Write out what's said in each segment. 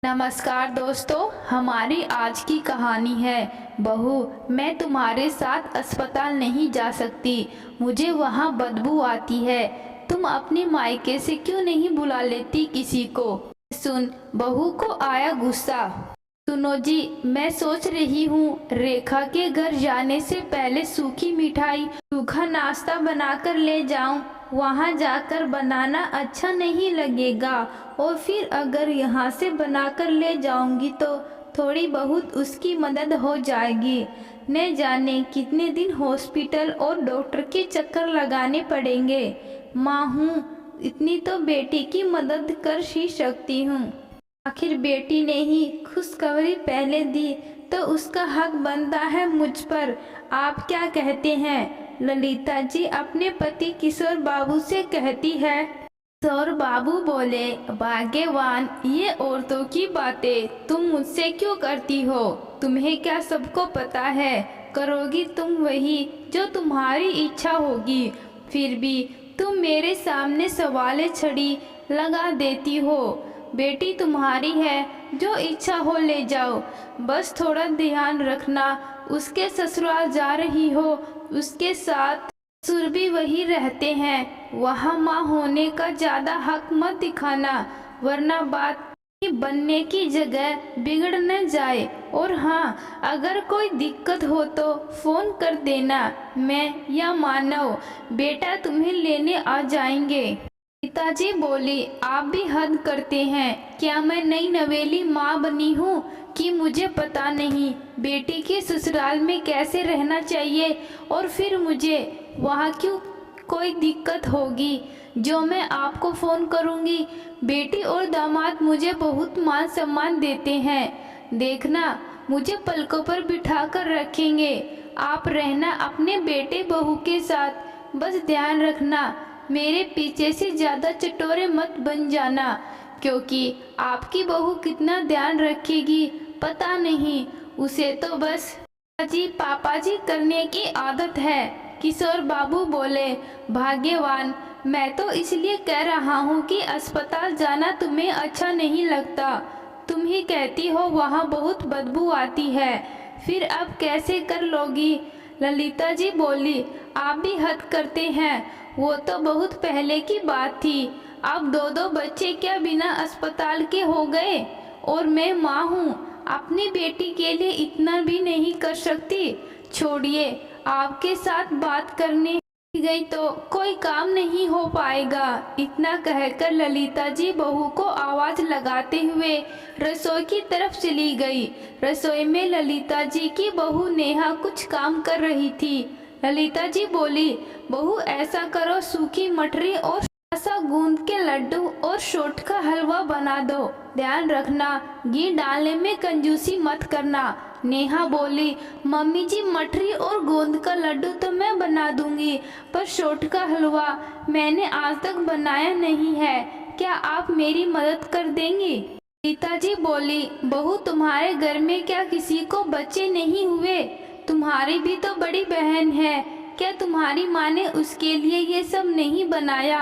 नमस्कार दोस्तों, हमारी आज की कहानी है बहू। मैं तुम्हारे साथ अस्पताल नहीं जा सकती, मुझे वहाँ बदबू आती है। तुम अपने मायके से क्यों नहीं बुला लेती किसी को। सुन, बहू को आया गुस्सा। सुनो जी, मैं सोच रही हूँ रेखा के घर जाने से पहले सूखी मिठाई सूखा नाश्ता बनाकर ले जाऊं। वहाँ जाकर बनाना अच्छा नहीं लगेगा, और फिर अगर यहाँ से बनाकर ले जाऊंगी तो थोड़ी बहुत उसकी मदद हो जाएगी। न जाने कितने दिन हॉस्पिटल और डॉक्टर के चक्कर लगाने पड़ेंगे। माँ हूँ, इतनी तो बेटी की मदद कर ही सकती हूँ। आखिर बेटी ने ही खुशखबरी पहले दी तो उसका हक बनता है मुझ पर। आप क्या कहते हैं? ललिता जी अपने पति किशोर बाबू से कहती है। किशोर बाबू बोले, भाग्यवान, ये औरतों की बातें तुम मुझसे क्यों करती हो? तुम्हें क्या सबको पता है? करोगी तुम वही जो तुम्हारी इच्छा होगी। फिर भी तुम मेरे सामने सवाले छड़ी लगा देती हो। बेटी तुम्हारी है, जो इच्छा हो ले जाओ, बस थोड़ा ध्यान रखना। उसके ससुराल जा रही हो, उसके साथ ससुर भी वही रहते हैं। वहाँ माँ होने का ज़्यादा हक मत दिखाना, वरना बात बनने की जगह बिगड़ न जाए। और हाँ, अगर कोई दिक्कत हो तो फोन कर देना, मैं या मानव बेटा तुम्हें लेने आ जाएंगे। पिताजी बोली, आप भी हद करते हैं। क्या मैं नई नवेली माँ बनी हूँ कि मुझे पता नहीं बेटी के ससुराल में कैसे रहना चाहिए, और फिर मुझे वहाँ क्यों कोई दिक्कत होगी जो मैं आपको फ़ोन करूँगी। बेटी और दामाद मुझे बहुत मान सम्मान देते हैं। देखना, मुझे पलकों पर बिठा कर रखेंगे। आप रहना अपने बेटे बहू के साथ, बस ध्यान रखना मेरे पीछे से ज़्यादा चटोरे मत बन जाना, क्योंकि आपकी बहू कितना ध्यान रखेगी पता नहीं। उसे तो बस पापा जी करने की आदत है। किशोर बाबू बोले, भाग्यवान, मैं तो इसलिए कह रहा हूँ कि अस्पताल जाना तुम्हें अच्छा नहीं लगता। तुम ही कहती हो वहाँ बहुत बदबू आती है, फिर अब कैसे कर लोगी? ललिता जी बोली, आप भी हद करते हैं। वो तो बहुत पहले की बात थी। अब दो दो बच्चे क्या बिना अस्पताल के हो गए? और मैं माँ हूँ, अपनी बेटी के लिए इतना भी नहीं कर सकती। छोड़िए, आपके साथ बात करने गई तो कोई काम नहीं हो पाएगा। इतना कहकर ललिता जी बहू को आवाज लगाते हुए रसोई की तरफ चली गई। रसोई में ललिता जी की बहू नेहा कुछ काम कर रही थी। ललिता जी बोली, बहू ऐसा करो, सूखी मटरी और ऐसा गूंद के लड्डू और शोट का हलवा बना दो। ध्यान रखना, घी डालने में कंजूसी मत करना। नेहा बोली, मम्मी जी, मटरी और गोंद का लड्डू तो मैं बना दूंगी, पर शोट का हलवा मैंने आज तक बनाया नहीं है। क्या आप मेरी मदद कर देंगी? पिताजी बोली, बहू, तुम्हारे घर में क्या किसी को बच्चे नहीं हुए? तुम्हारी भी तो बड़ी बहन है, क्या तुम्हारी माँ ने उसके लिए ये सब नहीं बनाया?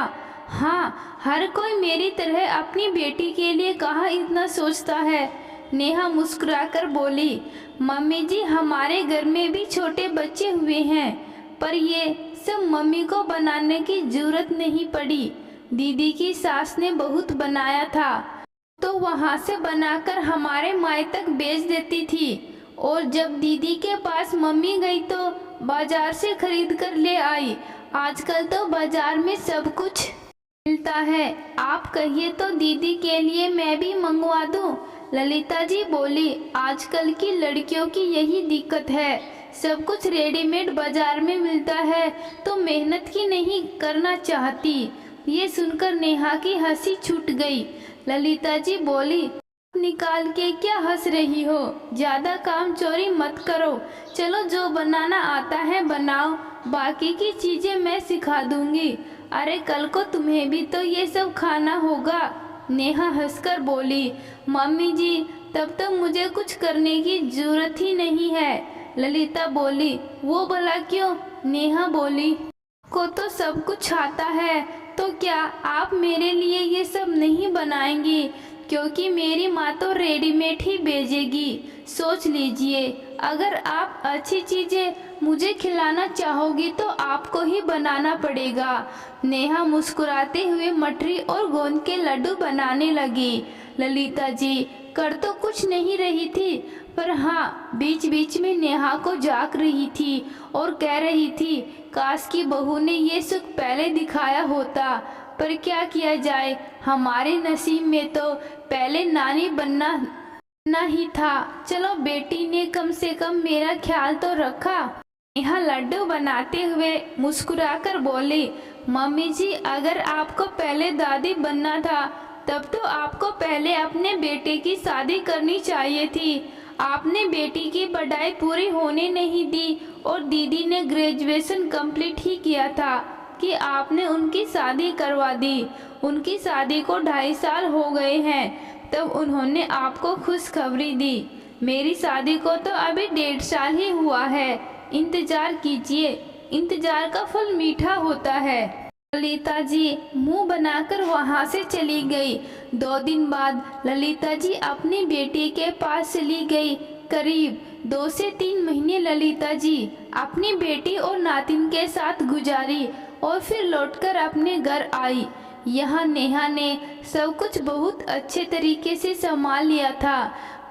हाँ, हर कोई मेरी तरह अपनी बेटी के लिए कहाँ इतना सोचता है। नेहा मुस्कुराकर बोली, मम्मी जी, हमारे घर में भी छोटे बच्चे हुए हैं, पर ये सब मम्मी को बनाने की जरूरत नहीं पड़ी। दीदी की सास ने बहुत बनाया था, तो वहाँ से बनाकर हमारे माए तक बेच देती थी, और जब दीदी के पास मम्मी गई तो बाजार से खरीद कर ले आई। आजकल तो बाजार में सब कुछ मिलता है। आप कहिए तो दीदी के लिए मैं भी मंगवा दूं? ललिता जी बोली, आजकल की लड़कियों की यही दिक्कत है, सब कुछ रेडीमेड बाजार में मिलता है तो मेहनत की नहीं करना चाहती। ये सुनकर नेहा की हंसी छूट गई। ललिता जी बोली, निकाल के क्या हंस रही हो? ज्यादा काम चोरी मत करो। चलो, जो बनाना आता है बनाओ, बाकी की चीजें मैं सिखा दूंगी। अरे, कल को तुम्हें भी तो ये सब खाना होगा। नेहा हंसकर बोली, मम्मी जी, तब तक मुझे कुछ करने की जरूरत ही नहीं है। ललिता बोली, वो भला क्यों? नेहा बोली, को तो सब कुछ आता है, तो क्या आप मेरे लिए ये सब नहीं बनाएंगी? क्योंकि मेरी माँ तो रेडीमेड ही भेजेगी। सोच लीजिए, अगर आप अच्छी चीज़ें मुझे खिलाना चाहोगी तो आपको ही बनाना पड़ेगा। नेहा मुस्कुराते हुए मठरी और गोंद के लड्डू बनाने लगी। ललिता जी कर तो कुछ नहीं रही थी, पर हाँ, बीच बीच में नेहा को झांक रही थी और कह रही थी, काश की बहू ने ये सुख पहले दिखाया होता। पर क्या किया जाए, हमारे नसीब में तो पहले नानी बनना ना ही था। चलो, बेटी ने कम से कम मेरा ख्याल तो रखा। नेहा लड्डू बनाते हुए मुस्कुराकर बोली, मम्मी जी, अगर आपको पहले दादी बनना था तब तो आपको पहले अपने बेटे की शादी करनी चाहिए थी। आपने बेटी की पढ़ाई पूरी होने नहीं दी और दीदी ने ग्रेजुएशन कंप्लीट ही किया था कि आपने उनकी शादी करवा दी। उनकी शादी को 2.5 साल हो गए हैं, तब उन्होंने आपको खुशखबरी दी। मेरी शादी को तो अभी 1.5 साल ही हुआ है। इंतजार कीजिए, इंतजार का फल मीठा होता है। ललिता जी मुंह बनाकर वहां से चली गई। 2 दिन बाद ललिता जी अपनी बेटी के पास चली गई। करीब 2 से 3 महीने ललिता जी अपनी बेटी और नातिन के साथ गुजारी और फिर लौटकर अपने घर आई। यहाँ नेहा ने सब कुछ बहुत अच्छे तरीके से संभाल लिया था,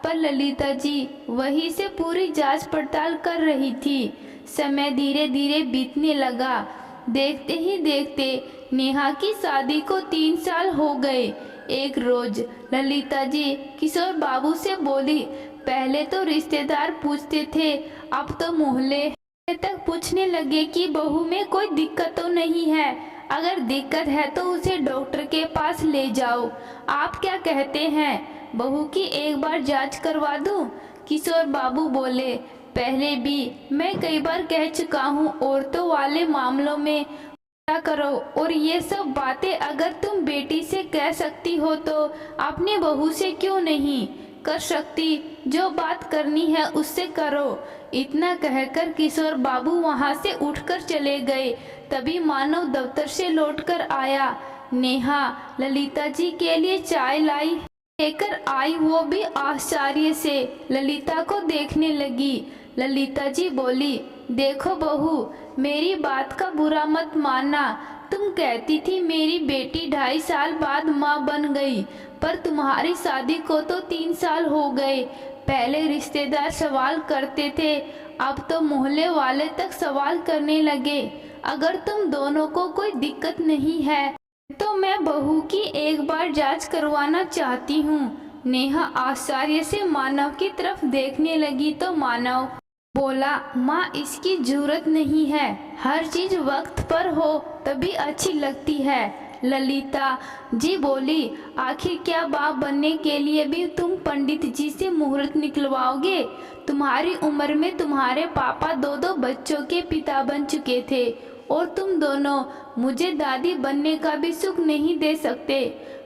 पर ललिता जी वहीं से पूरी जांच पड़ताल कर रही थी। समय धीरे धीरे बीतने लगा। देखते ही देखते नेहा की शादी को 3 साल हो गए। एक रोज ललिता जी किशोर बाबू से बोली, पहले तो रिश्तेदार पूछते थे, अब तो मोहल्ले तक पूछने लगे कि बहू में कोई दिक्कत तो नहीं है। अगर दिक्कत है तो उसे डॉक्टर के पास ले जाओ। आप क्या कहते हैं, बहू की एक बार जांच करवा दूं? किशोर बाबू बोले, पहले भी मैं कई बार कह चुका हूँ, औरतों वाले मामलों में क्या करो, और ये सब बातें अगर तुम बेटी से कह सकती हो तो अपनी बहू से क्यों नहीं कर सकती? जो बात करनी है उससे करो। इतना कहकर किशोर बाबू वहां से उठकर चले गए। तभी मानव दफ्तर से लौटकर आया। नेहा ललिता जी के लिए चाय लाई लेकर आई, वो भी आश्चर्य से ललिता को देखने लगी। ललिता जी बोली, देखो बहू, मेरी बात का बुरा मत मानना। तुम कहती थी मेरी बेटी 2.5 साल बाद माँ बन गई, पर तुम्हारी शादी को तो 3 साल हो गए। पहले रिश्तेदार सवाल करते थे, अब तो मोहल्ले वाले तक सवाल करने लगे। अगर तुम दोनों को कोई दिक्कत नहीं है तो मैं बहू की एक बार जांच करवाना चाहती हूँ। नेहा आश्चर्य से मानव की तरफ देखने लगी तो मानव बोला, माँ इसकी जरूरत नहीं है, हर चीज वक्त पर हो तभी अच्छी लगती है। ललिता जी बोली, आखिर क्या बाप बनने के लिए भी तुम पंडित जी से मुहूर्त निकलवाओगे? तुम्हारी उम्र में तुम्हारे पापा 2 बच्चों के पिता बन चुके थे और तुम दोनों मुझे दादी बनने का भी सुख नहीं दे सकते।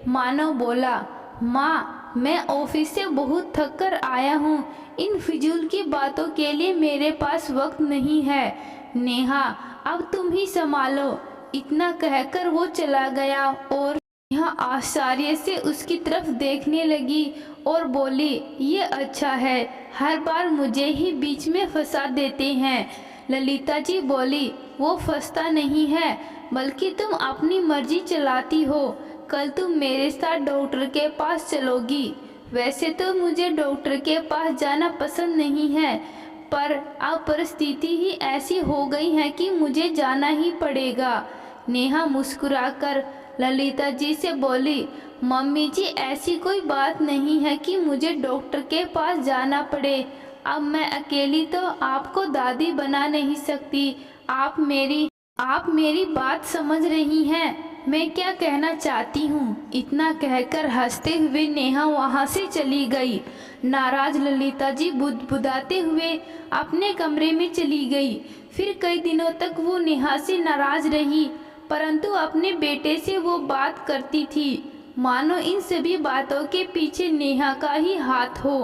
मानव बोला, माँ मैं ऑफिस से बहुत थक कर आया हूँ, इन फिजूल की बातों के लिए मेरे पास वक्त नहीं है। नेहा अब तुम ही संभालो। इतना कहकर वो चला गया और यहाँ आश्चर्य से उसकी तरफ देखने लगी और बोली, ये अच्छा है, हर बार मुझे ही बीच में फंसा देते हैं। ललिता जी बोली, वो फंसता नहीं है, बल्कि तुम अपनी मर्जी चलाती हो। कल तुम मेरे साथ डॉक्टर के पास चलोगी। वैसे तो मुझे डॉक्टर के पास जाना पसंद नहीं है, पर अब परिस्थिति ही ऐसी हो गई है कि मुझे जाना ही पड़ेगा। नेहा मुस्कुराकर ललिता जी से बोली, मम्मी जी ऐसी कोई बात नहीं है कि मुझे डॉक्टर के पास जाना पड़े। अब मैं अकेली तो आपको दादी बना नहीं सकती। आप मेरी बात समझ रही हैं मैं क्या कहना चाहती हूँ। इतना कहकर हंसते हुए नेहा वहाँ से चली गई। नाराज ललिता जी बुदबुदाते हुए अपने कमरे में चली गई। फिर कई दिनों तक वो नेहा से नाराज रही, परंतु अपने बेटे से वो बात करती थी मानो इन सभी बातों के पीछे नेहा का ही हाथ हो।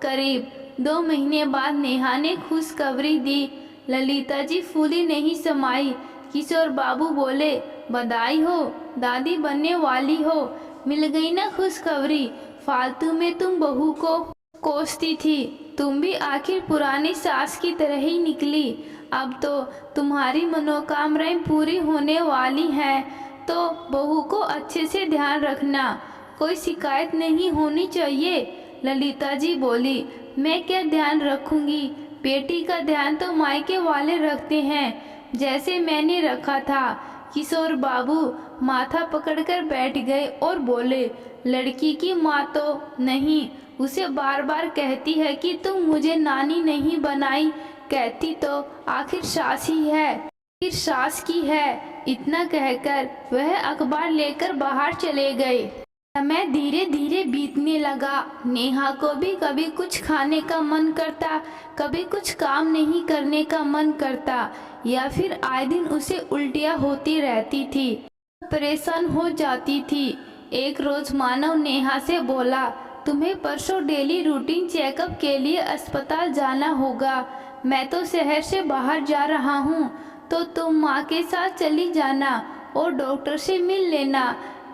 करीब 2 महीने बाद नेहा ने खुशखबरी दी। ललिता जी फूली नहीं समाई। किशोर बाबू बोले, बधाई हो, दादी बनने वाली हो। मिल गई ना खुशखबरी। फालतू में तुम बहू को कोसती थी। तुम भी आखिर पुरानी सास की तरह ही निकली। अब तो तुम्हारी मनोकामनाएं पूरी होने वाली हैं, तो बहू को अच्छे से ध्यान रखना, कोई शिकायत नहीं होनी चाहिए। ललिता जी बोली, मैं क्या ध्यान रखूंगी, बेटी का ध्यान तो मायके वाले रखते हैं, जैसे मैंने रखा था। किशोर बाबू माथा पकड़कर बैठ गए और बोले, लड़की की माँ तो नहीं, उसे बार बार कहती है कि तुम मुझे नानी नहीं बनाई, कहती तो आखिर सास ही है, फिर सास की है। इतना कहकर वह अखबार लेकर बाहर चले गए। समय धीरे धीरे बीतने लगा। नेहा को भी कभी कुछ खाने का मन करता, कभी कुछ काम नहीं करने का मन करता, या फिर आए दिन उसे उल्टियाँ होती रहती थी, परेशान हो जाती थी। एक रोज मानव नेहा से बोला, तुम्हें परसों डेली रूटीन चेकअप के लिए अस्पताल जाना होगा। मैं तो शहर से बाहर जा रहा हूँ, तो तुम माँ के साथ चली जाना और डॉक्टर से मिल लेना।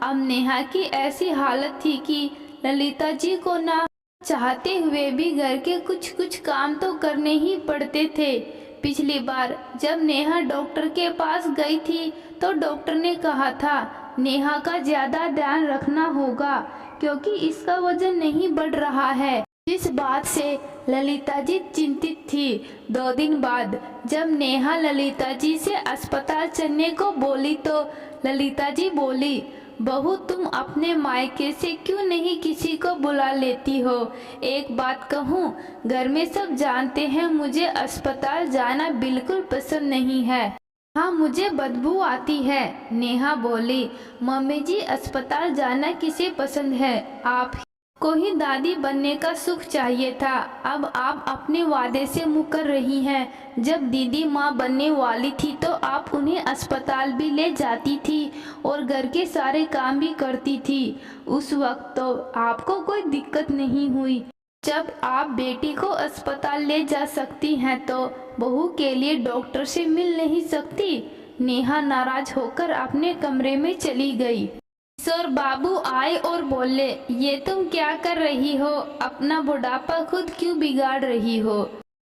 अब नेहा की ऐसी हालत थी कि ललिता जी को ना चाहते हुए भी घर के कुछ काम तो करने ही पड़ते थे। पिछली बार जब नेहा डॉक्टर के पास गई थी तो डॉक्टर ने कहा था, नेहा का ज़्यादा ध्यान रखना होगा क्योंकि इसका वजन नहीं बढ़ रहा है। जिस बात से ललिता जी चिंतित थी। 2 दिन बाद जब नेहा ललिता जी से अस्पताल चलने को बोली तो ललिता जी बोली, बहू तुम अपने मायके से क्यों नहीं किसी को बुला लेती हो? एक बात कहूँ, घर में सब जानते हैं मुझे अस्पताल जाना बिल्कुल पसंद नहीं है। हाँ, मुझे बदबू आती है। नेहा बोली, मम्मी जी अस्पताल जाना किसे पसंद है? आप को ही दादी बनने का सुख चाहिए था। अब आप अपने वादे से मुकर रही हैं। जब दीदी माँ बनने वाली थी तो आप उन्हें अस्पताल भी ले जाती थी और घर के सारे काम भी करती थी। उस वक्त तो आपको कोई दिक्कत नहीं हुई। जब आप बेटी को अस्पताल ले जा सकती हैं तो बहू के लिए डॉक्टर से मिल नहीं सकती? नेहा नाराज होकर अपने कमरे में चली गई। किशोर बाबू आए और बोले, ये तुम क्या कर रही हो? अपना बुढ़ापा खुद क्यों बिगाड़ रही हो?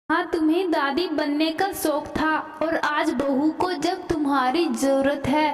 हाँ, तुम्हें दादी बनने का शौक था और आज बहू को जब तुम्हारी जरूरत है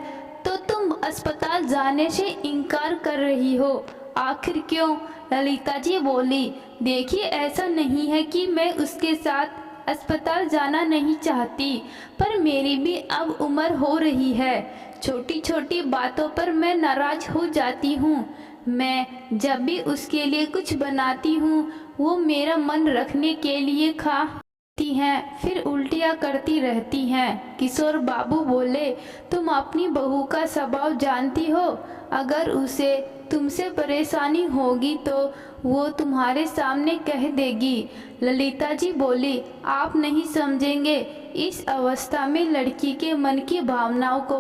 तो तुम अस्पताल जाने से इनकार कर रही हो। आखिर क्यों? ललिता जी बोली, देखिए ऐसा नहीं है कि मैं उसके साथ अस्पताल जाना नहीं चाहती, पर मेरी भी अब उम्र हो रही है। छोटी छोटी बातों पर मैं नाराज हो जाती हूँ। मैं जब भी उसके लिए कुछ बनाती हूँ वो मेरा मन रखने के लिए खाती हैं, फिर उल्टियाँ करती रहती हैं। किशोर बाबू बोले, तुम अपनी बहू का स्वभाव जानती हो। अगर उसे तुमसे परेशानी होगी तो वो तुम्हारे सामने कह देगी। ललिता जी बोली, आप नहीं समझेंगे। इस अवस्था में लड़की के मन की भावनाओं को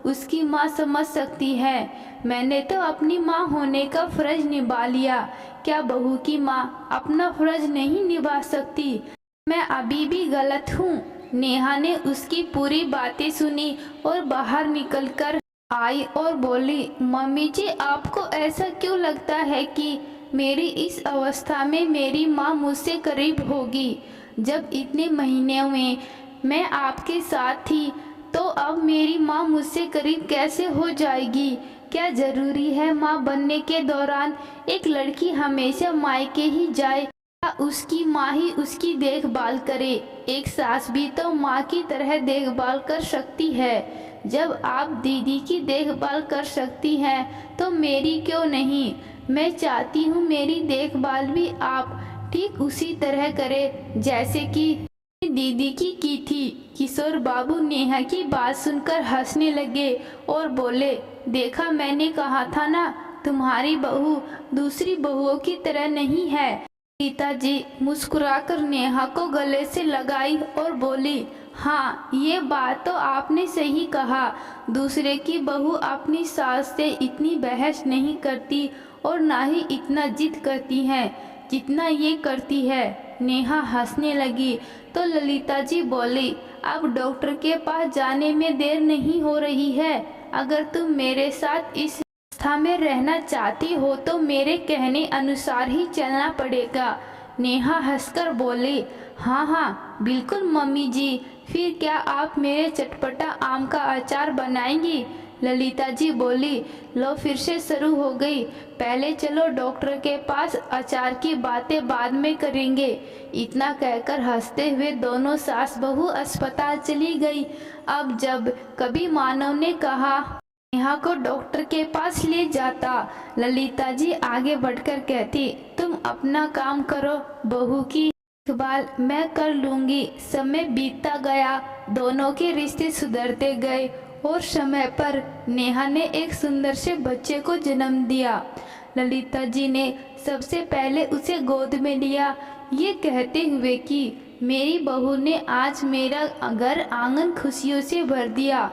उसकी माँ समझ सकती है। मैंने तो अपनी माँ होने का फर्ज निभा लिया, क्या बहू की माँ अपना फर्ज नहीं निभा सकती? मैं अभी भी गलत हूँ? नेहा ने उसकी पूरी बातें सुनी और बाहर निकलकर आई और बोली, मम्मी जी आपको ऐसा क्यों लगता है कि मेरी इस अवस्था में मेरी माँ मुझसे करीब होगी? जब इतने महीने में मैं आपके साथ थी तो अब मेरी माँ मुझसे करीब कैसे हो जाएगी? क्या ज़रूरी है माँ बनने के दौरान एक लड़की हमेशा मायके ही जाए या उसकी माँ ही उसकी देखभाल करे? एक सास भी तो माँ की तरह देखभाल कर सकती है। जब आप दीदी की देखभाल कर सकती हैं तो मेरी क्यों नहीं? मैं चाहती हूँ मेरी देखभाल भी आप ठीक उसी तरह करें जैसे कि दीदी की थी। किशोर बाबू नेहा की बात सुनकर हंसने लगे और बोले, देखा मैंने कहा था ना, तुम्हारी बहू दूसरी बहुओं की तरह नहीं है। सीता जी मुस्कुराकर नेहा को गले से लगाई और बोली, हाँ ये बात तो आपने सही कहा। दूसरे की बहू अपनी सास से इतनी बहस नहीं करती और ना ही इतना जिद करती है जितना ये करती है। नेहा हंसने लगी तो ललिता जी बोली, अब डॉक्टर के पास जाने में देर नहीं हो रही है। अगर तुम मेरे साथ इस आस्था में रहना चाहती हो तो मेरे कहने अनुसार ही चलना पड़ेगा। नेहा हंसकर बोली, हाँ हाँ बिल्कुल मम्मी जी। फिर क्या आप मेरे चटपटा आम का अचार बनाएंगी? ललिता जी बोली। लो फिर से शुरू हो गई। पहले चलो डॉक्टर के पास, अचार की बातें बाद में करेंगे। इतना कहकर हंसते हुए दोनों सास बहू अस्पताल चली गई। अब जब कभी मानव ने कहा नेहा को डॉक्टर के पास ले जाता, ललिता जी आगे बढ़कर कहती, तुम अपना काम करो, बहू की देखभाल मैं कर लूंगी। समय बीतता गया, दोनों के रिश्ते सुधरते गए और समय पर नेहा ने एक सुंदर से बच्चे को जन्म दिया। ललिता जी ने सबसे पहले उसे गोद में लिया, ये कहते हुए कि मेरी बहू ने आज मेरा घर आंगन खुशियों से भर दिया।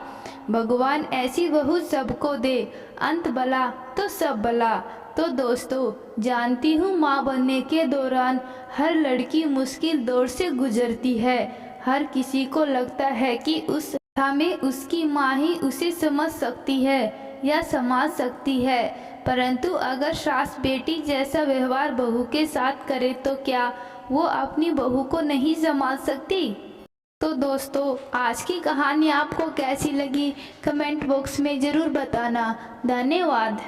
भगवान ऐसी बहू सबको दे, अंत भला तो सब भला। तो दोस्तों, जानती हूँ माँ बनने के दौरान हर लड़की मुश्किल दौर से गुजरती है। हर किसी को लगता है कि उस अवस्था में उसकी माँ ही उसे समझ सकती है या संभाल सकती है, परंतु अगर सास बेटी जैसा व्यवहार बहू के साथ करे तो क्या वो अपनी बहू को नहीं संभाल सकती? तो दोस्तों, आज की कहानी आपको कैसी लगी कमेंट बॉक्स में ज़रूर बताना। धन्यवाद।